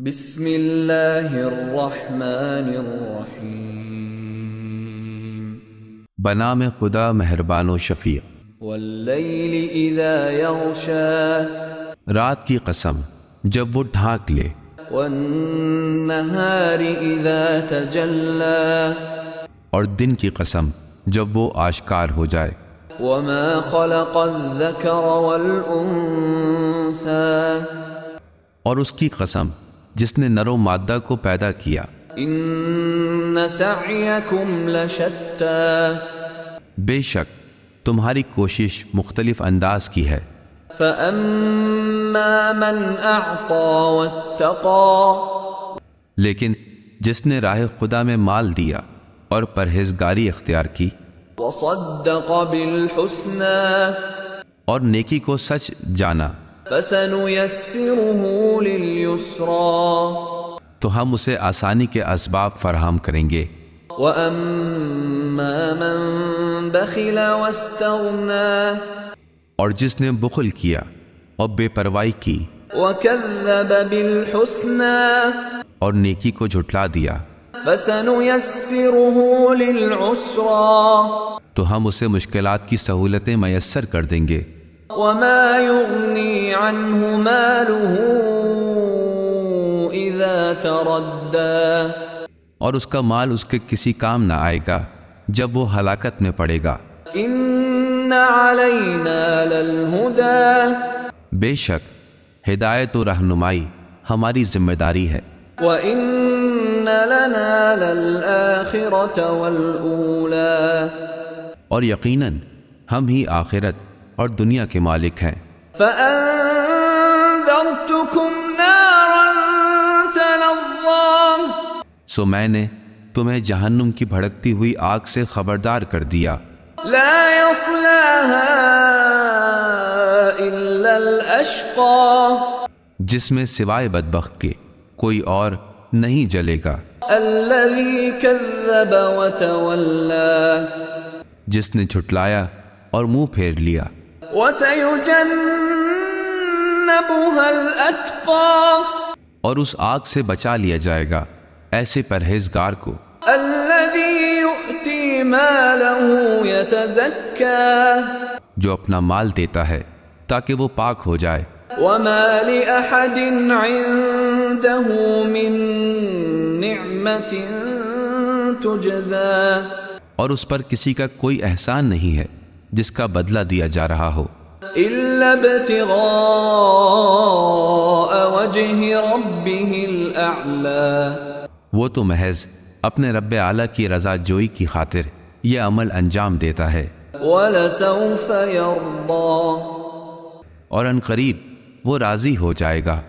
بسم اللہ الرحمن الرحیم۔ بنام خدا مہربان و شفیع۔ واللیل اذا یغشا، رات کی قسم جب وہ ڈھانک لے، والنہار اذا تجلی، اور دن کی قسم جب وہ آشکار ہو جائے، وما خلق الذکر والانثى، اور اس کی قسم جس نے نر و مادہ کو پیدا کیا، ان سعیکم لشتی، بے شک تمہاری کوشش مختلف انداز کی ہے۔ فاما من اعطى واتقى، لیکن جس نے راہ خدا میں مال دیا اور پرہیزگاری اختیار کی، وصدق بالحسنى، اور نیکی کو سچ جانا، فسنيسره لليسرى، تو ہم اسے آسانی کے اسباب فراہم کریں گے۔ واما من بخل واستغنى، اور جس نے بخل کیا اور بے پرواہی کی وكذب بالحسنى، اور نیکی کو جھٹلا دیا، فسنيسره للعسرى، تو ہم اسے مشکلات کی سہولتیں میسر کر دیں گے۔ وما يغني عنه ماله اذا تردى، اور اس کا مال اس کے کسی کام نہ آئے گا جب وہ ہلاکت میں پڑے گا۔ ان علينا للهدى، بے شک ہدایت و رہنمائی ہماری ذمہ داری ہے۔ وَإِنَّ لَنَا لَلْآخِرَةَ وَالْأُولَى، اور یقیناً ہم ہی آخرت اور دنیا کے مالک ہیں۔ فَأَنذَرْتُكُمْ نَارًا تَلَظَّىٰ، سو میں نے تمہیں جہنم کی بھڑکتی ہوئی آگ سے خبردار کر دیا، لَا يَصْلَاهَا إِلَّا الْأَشْقَى، جس میں سوائے بدبخت کے کوئی اور نہیں جلے گا، الَّذِي كَذَّبَ وَتَوَلَّىٰ، جس نے جھٹلایا اور منہ پھیر لیا۔ وَسَيُجَنَّبُهَا الْأَتْقَى، اور اس آگ سے بچا لیا جائے گا ایسے پرہیزگار کو، الَّذِي يُؤْتِي مَالَهُ يَتَزَكَّىٰ، جو اپنا مال دیتا ہے تاکہ وہ پاک ہو جائے۔ وَمَا لِأَحَدٍ عِندَهُ مِن نِعْمَةٍ تُجْزَىٰ، اور اس پر کسی کا کوئی احسان نہیں ہے جس کا بدلہ دیا جا رہا ہو، إِلَّا ابْتِغَاءَ وَجْهِ رَبِّهِ الْأَعْلَىٰ، وہ تو محض اپنے رب اعلیٰ کی رضا جوئی کی خاطر یہ عمل انجام دیتا ہے، وَلَسَوْفَ يَرْضَىٰ، اور عنقریب وہ راضی ہو جائے گا۔